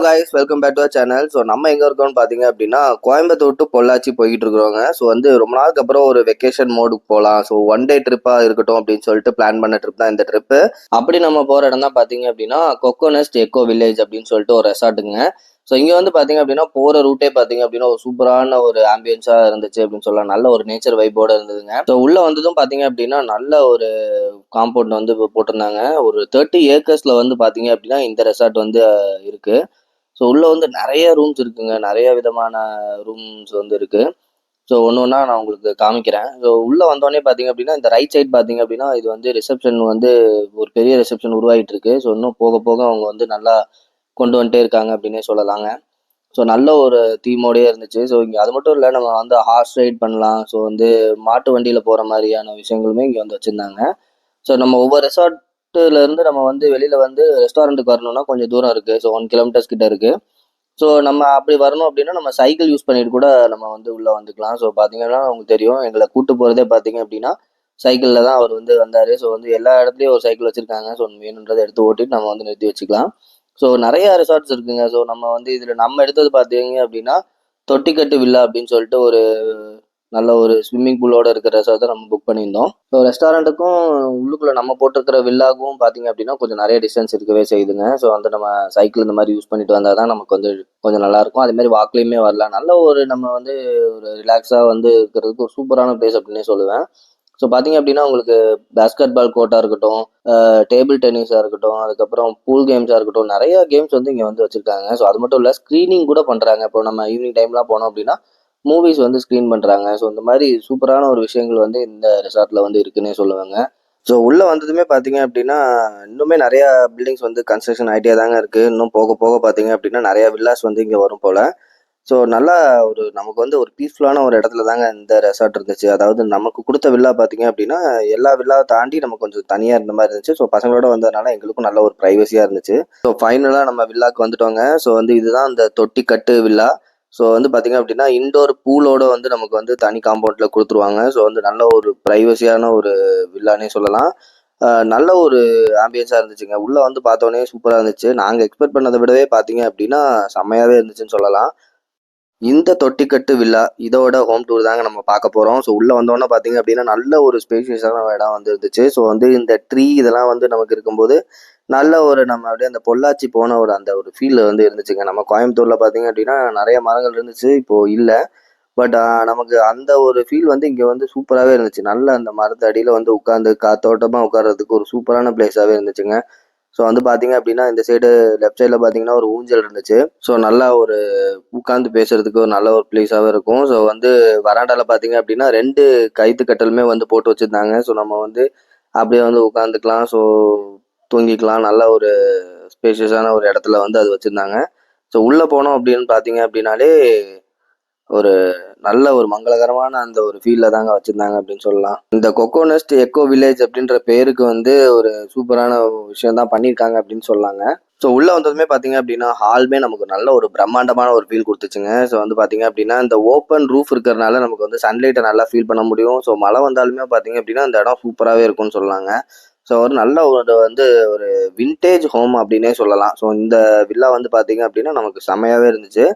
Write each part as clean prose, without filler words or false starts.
guys, welcome back to our channel. So நம்ம எங்கே இருக்கோம்னு பார்த்தீங்க அப்படின்னா கோயம்புத்தூர் டு பொள்ளாச்சி போய்கிட்டு இருக்கிறோங்க. ஸோ வந்து ரொம்ப நாளுக்கு அப்புறம் ஒரு வெக்கேஷன் மோடுக்கு போகலாம், ஸோ ஒன் டே ட்ரிப்பாக இருக்கட்டும் அப்படின்னு சொல்லிட்டு பிளான் பண்ண ட்ரிப் தான் இந்த ட்ரிப்பு. அப்படி நம்ம போகிற இடம் தான் பார்த்தீங்க அப்படின்னா கொக்கோனஸ்ட் எக்கோ வில்லேஜ் அப்படின்னு சொல்லிட்டு ஒரு ரெசார்ட்டுங்க. ஸோ இங்கே வந்து பார்த்தீங்க அப்படின்னா போகிற ரூட்டே பார்த்தீங்க அப்படின்னா ஒரு சூப்பரான ஒரு ஆம்பியன்ஸாக இருந்துச்சு அப்படின்னு சொல்லலாம். நல்ல ஒரு நேச்சர் வைப்போட இருந்ததுங்க. ஸோ உள்ளே வந்ததும் பார்த்தீங்க அப்படின்னா நல்ல ஒரு காம்பவுண்ட் வந்து போட்டிருந்தாங்க. ஒரு 30 ஏக்கர்ஸில் வந்து பார்த்தீங்க அப்படின்னா இந்த ரெசார்ட் வந்து இருக்குது. ஸோ உள்ளே வந்து நிறைய ரூம்ஸ் இருக்குங்க, நிறைய விதமான ரூம்ஸ் வந்து இருக்குது. ஸோ ஒன்று ஒன்றா நான் உங்களுக்கு காமிக்கிறேன். ஸோ உள்ளே வந்தோடனே பார்த்தீங்க அப்படின்னா இந்த ரைட் சைட் பார்த்தீங்க அப்படின்னா இது வந்து ரிசப்ஷன் வந்து ஒரு பெரிய ரிசப்ஷன் உருவாகிட்டு இருக்கு. ஸோ இன்னும் போக போக அவங்க வந்து நல்லா கொண்டு வந்துட்டே இருக்காங்க அப்படின்னே சொல்லலாங்க. ஸோ நல்ல ஒரு தீமோடயே இருந்துச்சு. ஸோ இங்கே அது மட்டும் இல்லை, நம்ம வந்து ஹார்ஸ் ரைட் பண்ணலாம். ஸோ வந்து மாட்டு வண்டியில் போகிற மாதிரியான விஷயங்களுமே இங்கே வந்து வச்சுருந்தாங்க. ஸோ நம்ம ஒவ்வொரு ரெசார்ட்டுலேருந்து நம்ம வந்து வெளியில் வந்து ரெஸ்டாரண்ட்டுக்கு வரணும்னா கொஞ்சம் தூரம் இருக்குது. ஸோ 1 கிலோமீட்டர்ஸ் கிட்ட இருக்குது. ஸோ நம்ம அப்படி வரணும் அப்படின்னா நம்ம சைக்கிள் யூஸ் பண்ணிட்டு கூட நம்ம வந்து உள்ளே வந்துக்கலாம். ஸோ பார்த்தீங்கன்னா உங்களுக்கு தெரியும், எங்களை கூட்டு போகிறதே பார்த்தீங்க அப்படின்னா சைக்கிளில் தான் அவர் வந்து வந்தார். ஸோ வந்து எல்லா இடத்துலையும் ஒரு சைக்கிள் வச்சுருக்காங்க. ஸோ வேணுன்றதை எடுத்து ஓட்டிட்டு நம்ம வந்து நிறுத்தி வச்சுக்கலாம். ஸோ நிறைய ரிசார்ட்ஸ் இருக்குங்க. ஸோ நம்ம வந்து இதில் நம்ம எடுத்தது பார்த்தீங்க அப்படின்னா தொட்டிக்கட்டு வில்லா அப்படின்னு சொல்லிட்டு ஒரு நல்ல ஒரு ஸ்விம்மிங் பூலோட இருக்கிற ரெசார்ட் தான் நம்ம புக் பண்ணியிருந்தோம். ஸோ ரெஸ்டாரண்ட்டுக்கும் உள்ளுக்குள்ளே நம்ம போட்டிருக்கிற வில்லாவும் பார்த்தீங்க அப்படின்னா கொஞ்சம் நிறைய டிஸ்டன்ஸ் இருக்கவே செய்யுதுங்க. ஸோ வந்து நம்ம சைக்கிள் இந்த மாதிரி யூஸ் பண்ணிட்டு வந்தால் தான் நமக்கு வந்து கொஞ்சம் நல்லாயிருக்கும். அதேமாதிரி வாக்லேயுமே வரலாம். நல்ல ஒரு நம்ம வந்து ஒரு ரிலாக்ஸாக வந்து இருக்கிறதுக்கு ஒரு சூப்பரான பிளேஸ் அப்படின்னே சொல்லுவேன். ஸோ பார்த்தீங்க அப்படின்னா உங்களுக்கு பேஸ்கெட் பால் கோர்ட்டாக இருக்கட்டும், டேபிள் டென்னிஸாக இருக்கட்டும், அதுக்கப்புறம் பூல் கேம்ஸாக இருக்கட்டும், நிறைய கேம்ஸ் வந்து இங்கே வந்து வச்சுருக்காங்க. ஸோ அது மட்டும் இல்லை, ஸ்க்ரீனிங் கூட பண்ணுறாங்க. இப்போ நம்ம ஈவினிங் டைம்லாம் போனோம் அப்படின்னா மூவிஸ் வந்து ஸ்க்ரீன் பண்ணுறாங்க. ஸோ இந்த மாதிரி சூப்பரான ஒரு விஷயங்கள் வந்து இந்த ரெசார்ட்டில் வந்து இருக்குன்னே சொல்லுவாங்க. ஸோ உள்ளே வந்ததுமே பார்த்தீங்க அப்படின்னா இன்னுமே நிறையா பில்டிங்ஸ் வந்து கன்ஸ்ட்ரக்ஷன் ஆகிட்டே தாங்க இருக்குது. இன்னும் போக போக பார்த்தீங்க அப்படின்னா நிறையா வில்லாஸ் வந்து இங்கே வரும் போல். ஸோ நல்லா ஒரு நமக்கு வந்து ஒரு பீஸ்ஃபுல்லான ஒரு இடத்துல தாங்க இந்த ரெசார்ட் இருந்துச்சு. அதாவது நமக்கு கொடுத்த வில்லா பார்த்தீங்க அப்படின்னா எல்லா வில்லாவை தாண்டி நம்ம கொஞ்சம் தனியாக இருந்த மாதிரி இருந்துச்சு. ஸோ பசங்களோட வந்ததுனால எங்களுக்கும் நல்ல ஒரு ப்ரைவசியாக இருந்துச்சு. ஸோ ஃபைனலாக நம்ம வில்லாக்கு வந்துட்டோங்க. ஸோ வந்து இதுதான் இந்த தொட்டிக்கட்டு வில்லா. ஸோ வந்து பார்த்தீங்க அப்படின்னா இன்டோர் பூலோட வந்து நமக்கு வந்து தனி காம்பவுண்டில் கொடுத்துருவாங்க. ஸோ வந்து நல்ல ஒரு ப்ரைவசியான ஒரு வில்லானே சொல்லலாம். நல்ல ஒரு ஆம்பியன்ஸாக இருந்துச்சுங்க. உள்ளே வந்து பார்த்தோன்னே சூப்பராக இருந்துச்சு. நாங்கள் எக்ஸ்பெக்ட் பண்ணதை விடவே பார்த்தீங்க அப்படின்னா செம்மையாகவே இருந்துச்சுன்னு சொல்லலாம். இந்த தொட்டிக்கட்டு வில்லா இதோட ஹோம் டூர் தாங்க நம்ம பார்க்க போகிறோம். ஸோ உள்ளே வந்தோன்னே பார்த்தீங்க அப்படின்னா நல்ல ஒரு ஸ்பேஷியஸான இடம் வந்து இருந்துச்சு. ஸோ வந்து இந்த ட்ரீ இதெல்லாம் வந்து நமக்கு இருக்கும்போது நல்ல ஒரு நம்ம அப்படியே அந்த பொள்ளாச்சி போன ஒரு அந்த ஒரு ஃபீல் வந்து இருந்துச்சுங்க. நம்ம கோயம்புத்தூரில் பார்த்தீங்க அப்படின்னா நிறைய மரங்கள் இருந்துச்சு, இப்போது இல்லை. பட் நமக்கு அந்த ஒரு ஃபீல் வந்து இங்கே வந்து சூப்பராகவே இருந்துச்சு. நல்ல அந்த மரத்து அடியில் வந்து உட்காந்து காத்தோட்டமாக உட்கார்றதுக்கு ஒரு சூப்பரான பிளேஸாகவே இருந்துச்சுங்க. ஸோ வந்து பார்த்தீங்க அப்படின்னா இந்த சைடு லெஃப்ட் சைடில் பார்த்தீங்கன்னா ஒரு ஊஞ்சல் இருந்துச்சு. ஸோ நல்லா ஒரு உட்காந்து பேசுறதுக்கு ஒரு நல்ல ஒரு பிளேஸாகவே இருக்கும். ஸோ வந்து வராண்டாவில் பார்த்தீங்க அப்படின்னா 2 கயிற்று கட்டலுமே வந்து போட்டு வச்சுருந்தாங்க. ஸோ நம்ம வந்து அப்படியே வந்து உட்காந்துக்கலாம். ஸோ தூங்கிக்கலாம். நல்ல ஒரு ஸ்பேஷியஸான ஒரு இடத்துல வந்து அது வச்சுருந்தாங்க. ஸோ உள்ளே போனோம் அப்படின்னு பார்த்தீங்க அப்படின்னாலே ஒரு நல்ல ஒரு மங்களகரமான அந்த ஒரு ஃபீல்ல தாங்க வச்சிருந்தாங்க அப்படின்னு சொல்லலாம். இந்த கொக்கோனஸ்ட் எக்கோ வில்லேஜ் அப்படின்ற பேருக்கு வந்து ஒரு சூப்பரான விஷயம் தான் பண்ணியிருக்காங்க அப்படின்னு சொல்லாங்க. ஸோ உள்ளே வந்ததுமே பார்த்தீங்க அப்படின்னா ஹால்மே நமக்கு நல்ல ஒரு பிரம்மாண்டமான ஒரு ஃபீல் கொடுத்துச்சுங்க. ஸோ வந்து பார்த்தீங்க அப்படின்னா இந்த ஓப்பன் ரூஃப் இருக்கிறனால நமக்கு வந்து சன்லைட்டை நல்லா ஃபீல் பண்ண முடியும். ஸோ மழை வந்தாலுமே பார்த்தீங்க அப்படின்னா அந்த இடம் சூப்பராகவே இருக்கும்னு சொல்லாங்க. ஸோ ஒரு நல்ல ஒரு வந்து ஒரு வின்டேஜ் ஹோம் அப்படின்னே சொல்லலாம். ஸோ இந்த வில்லா வந்து பார்த்தீங்க அப்படின்னா நமக்கு செமையாகவே இருந்துச்சு.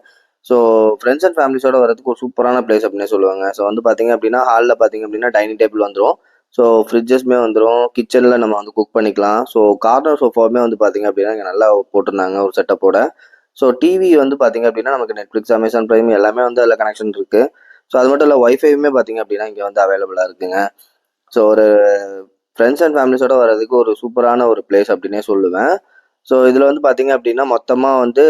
ஸோ ஃப்ரெண்ட்ஸ் அண்ட் ஃபேமிலிஸோட வரதுக்கு ஒரு சூப்பரான பிளேஸ் அப்படின்னே சொல்லுவாங்க. ஸோ வந்து பார்த்தீங்க அப்படின்னா ஹாலில் பார்த்தீங்க அப்படின்னா டைனிங் டேபிள் வந்துடும். ஸோ ஃப்ரிட்ஜஸ்மே வந்துடும். கிச்சனில் நம்ம வந்து குக் பண்ணிக்கலாம். ஸோ கார்னர் சோஃபாவுமே வந்து பார்த்தீங்க அப்படின்னா இங்கே நல்லா போட்டிருந்தாங்க ஒரு செட்டப்போட. ஸோ டிவி வந்து பார்த்தீங்க அப்படின்னா நமக்கு நெட்ஃப்ளிக்ஸ், அமேசான் பிரைம் எல்லாமே வந்து அதில் கனெக்ஷன் இருக்குது. ஸோ அது மட்டும் இல்லை, ஒய்ஃபையுமே பார்த்தீங்க அப்படின்னா இங்கே வந்து அவைலபிளாக இருக்குங்க. ஸோ ஒரு ஃப்ரெண்ட்ஸ் அண்ட் ஃபேமிலிஸோட வர்றதுக்கு ஒரு சூப்பரான ஒரு பிளேஸ் அப்படின்னே சொல்லுவேன். ஸோ இதில் வந்து பார்த்தீங்க அப்படின்னா மொத்தமாக வந்து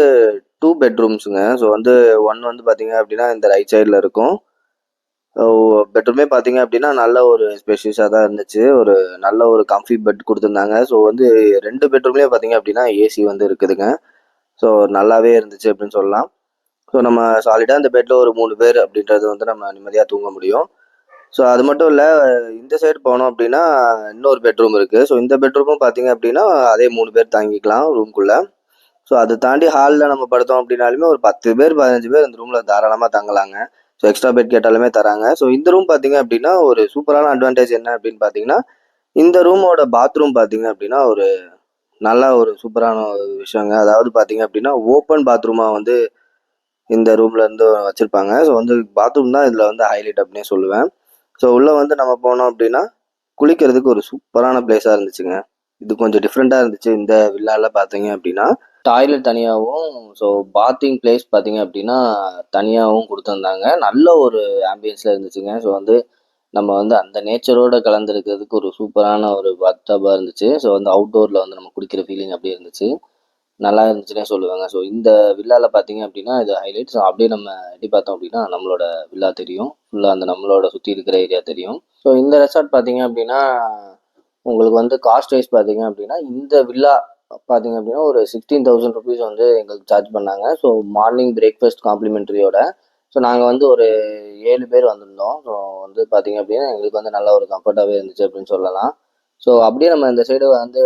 2 பெட்ரூம்ஸுங்க. ஸோ வந்து ஒன் வந்து பார்த்தீங்க அப்படின்னா இந்த ரைட் சைடில் இருக்கும். பெட்ரூமே பார்த்தீங்க அப்படின்னா நல்ல ஒரு ஸ்பேஷியஸாக தான் இருந்துச்சு. ஒரு நல்ல ஒரு கம்ஃபி பெட் கொடுத்துருந்தாங்க. ஸோ வந்து 2 பெட்ரூம்லேயே பார்த்தீங்க அப்படின்னா ஏசி வந்து இருக்குதுங்க. ஸோ நல்லாவே இருந்துச்சு அப்படின்னு சொல்லலாம். ஸோ நம்ம சாலிடாக இந்த பெட்டில் ஒரு 3 பேர் அப்படின்றது வந்து நம்ம நிம்மதியாக தூங்க முடியும். ஸோ அது மட்டும் இல்லை, இந்த சைடு போனோம் அப்படின்னா இன்னொரு பெட்ரூம் இருக்குது. ஸோ இந்த பெட்ரூமும் பார்த்தீங்க அப்படின்னா அதே 3 பேர் தாங்கிக்கலாம் ரூம்குள்ளே. ஸோ அதை தாண்டி ஹாலில் நம்ம படுத்தோம் அப்படின்னாலுமே ஒரு 10 பேர் 15 பேர் இந்த ரூமில் தாராளமாக தங்கலாங்க. ஸோ எக்ஸ்ட்ரா பெட் கேட்டாலுமே தராங்க. ஸோ இந்த ரூம் பார்த்தீங்க அப்படின்னா ஒரு சூப்பரான அட்வான்டேஜ் என்ன அப்படின்னு பார்த்தீங்கன்னா இந்த ரூமோட பாத்ரூம் பார்த்தீங்க அப்படின்னா ஒரு நல்ல ஒரு சூப்பரான ஒரு விஷயங்க. அதாவது பார்த்தீங்க அப்படின்னா, ஓப்பன் பாத்ரூமா வந்து இந்த ரூம்ல இருந்து வச்சிருப்பாங்க. ஸோ வந்து பாத்ரூம் தான் இதில வந்து ஹைலைட் அப்படின்னே சொல்லுவேன். ஸோ உள்ள வந்து நம்ம போனோம் அப்படின்னா, குளிக்கிறதுக்கு ஒரு சூப்பரான பிளேஸா இருந்துச்சுங்க. இது கொஞ்சம் டிஃப்ரெண்ட்டா இருந்துச்சு இந்த வில்லால பார்த்தீங்க அப்படின்னா. டாய்லெட் தனியாவும், ஸோ பாத்திங் பிளேஸ் பார்த்தீங்க அப்படின்னா, தனியாவும் குடுத்துருந்தாங்க. நல்ல ஒரு ஆம்பியன்ஸ்ல இருந்துச்சுங்க. ஸோ வந்து நம்ம வந்து அந்த நேச்சரோட கலந்திருக்கிறதுக்கு ஒரு சூப்பரான ஒரு பாத் டப்பா இருந்துச்சு. ஸோ வந்து அவுட்டோர்ல வந்து நம்ம குளிக்கிற ஃபீலிங் அப்படியே இருந்துச்சு. நல்லா இருந்துச்சுன்னே சொல்லுவேங்க. ஸோ இந்த வில்லால பார்த்தீங்க அப்படின்னா, இது ஹைலைட். ஸோ அப்படியே நம்ம எட்டி பார்த்தோம் அப்படின்னா, நம்மளோட வில்லா தெரியும். ஃபுல்லா அந்த நம்மளோட சுத்தி இருக்கிற ஏரியா தெரியும். ஸோ இந்த ரெசார்ட் பார்த்தீங்க அப்படின்னா, உங்களுக்கு வந்து காஸ்ட் வைஸ் பார்த்தீங்க அப்படின்னா, இந்த வில்லா பார்த்தீங்க அப்படின்னா, ஒரு ₹16,000 வந்து எங்களுக்கு சார்ஜ் பண்ணாங்க. ஸோ மார்னிங் பிரேக்ஃபாஸ்ட் காம்ப்ளிமென்டரியோட. ஸோ நாங்க வந்து ஒரு 7 பேர் வந்திருந்தோம். ஸோ வந்து பார்த்தீங்க அப்படின்னா, எங்களுக்கு வந்து நல்ல ஒரு கம்ஃபர்ட்டாவே இருந்துச்சு அப்படின்னு சொல்லலாம். ஸோ அப்படியே நம்ம இந்த சைடு வந்து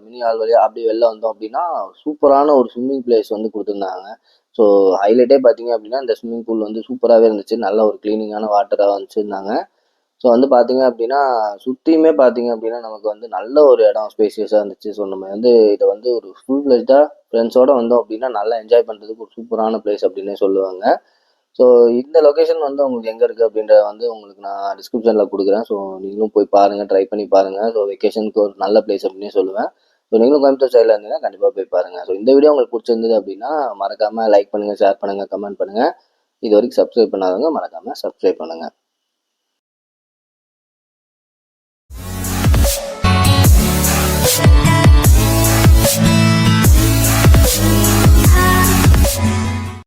மினி ஹால் வழியா அப்படியே வெளில வந்தோம் அப்படின்னா, சூப்பரான ஒரு ஸ்விம்மிங் பிளேஸ் வந்து குடுத்துருந்தாங்க. ஸோ ஹைலைட்டே பார்த்தீங்க அப்படின்னா, இந்த ஸ்விம்மிங் பூல் வந்து சூப்பராவே இருந்துச்சு. நல்ல ஒரு கிளீனிங்கான வாட்டரா வச்சிருந்தாங்க. ஸோ வந்து பார்த்தீங்க அப்படின்னா, சுத்தியுமே பார்த்தீங்க அப்படின்னா, நமக்கு வந்து நல்ல ஒரு இடம் ஸ்பேசியஸா இருந்துச்சு. ஸோ நம்ம வந்து இத வந்து ஒரு ஃபுல் ஃப்ளெட்ஜ்டா ஃப்ரெண்ட்ஸோட வந்தோம் அப்படின்னா, நல்லா என்ஜாய் பண்றதுக்கு ஒரு சூப்பரான பிளேஸ் அப்படின்னே சொல்லுவாங்க. ஸோ இந்த லொகேஷன் வந்து உங்களுக்கு எங்க இருக்கு அப்படின்றத வந்து உங்களுக்கு நான் டிஸ்கிரிப்ஷன்ல குடுக்குறேன். ஸோ நீங்களும் போய் பாருங்க, ட்ரை பண்ணி பாருங்க. ஸோ வெக்கேஷனுக்கு ஒரு நல்ல பிளேஸ் அப்படின்னே சொல்லுவேன். ஸோ நீங்களும் கோயம்புத்தூர் சைடுல இருந்தீங்கன்னா கண்டிப்பா போய் பாருங்க. ஸோ இந்த வீடியோ உங்களுக்கு புடிச்சிருந்தது அப்படின்னா, மறக்காம லைக் பண்ணுங்க, ஷேர் பண்ணுங்க, கமெண்ட் பண்ணுங்க. இதுவரைக்கும் சப்ஸ்கிரைப் பண்ணாதவங்க மறக்காம சப்ஸ்கிரைப் பண்ணுங்க.